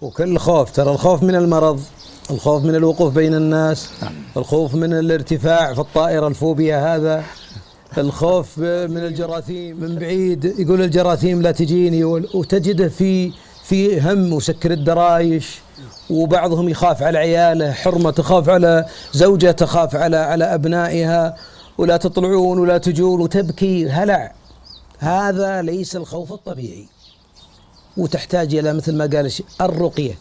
وكل خوف، ترى الخوف من المرض، الخوف من الوقوف بين الناس، الخوف من الارتفاع في الطائرة الفوبيا هذا، الخوف من الجراثيم من بعيد، يقول الجراثيم لا تجيني، وتجده في هم وسكر الدرايش، وبعضهم يخاف على عياله، حرمة تخاف على زوجة، تخاف على أبنائها، ولا تطلعون ولا تجون وتبكي هلع. هذا ليس الخوف الطبيعي، وتحتاج إلى مثل ما قال الرقية.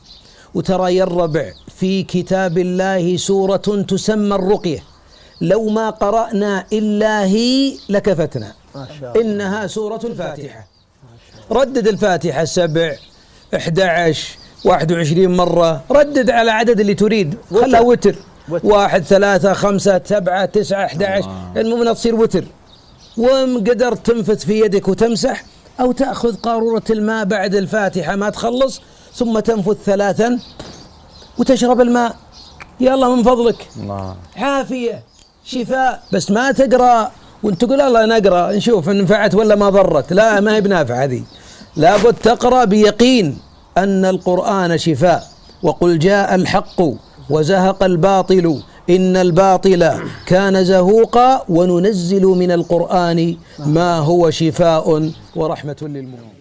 وترى يا الربع في كتاب الله سورة تسمى الرقية، لو ما قرأنا إلا هي لكفتنا، إنها سورة الفاتحة. ردد الفاتحة 7 11 21 مرة، ردد على عدد اللي تريد، خلها وتر 1 3 5 7 9 11، المهم تصير وتر. وإن قدرت تنفث في يدك وتمسح، أو تأخذ قارورة الماء بعد الفاتحة ما تخلص، ثم تنفث 3 وتشرب الماء. يا الله من فضلك، عافية شفاء. بس ما تقرأ وانت تقول الله نقرأ نشوف إن نفعت ولا ما ضرت، لا ما هي بنافع هذه. لابد تقرأ بيقين أن القرآن شفاء. وقل جاء الحق وزهق الباطل إن الباطل كان زهوقا وننزل من القرآن ما هو شفاء ورحمة للمؤمنين.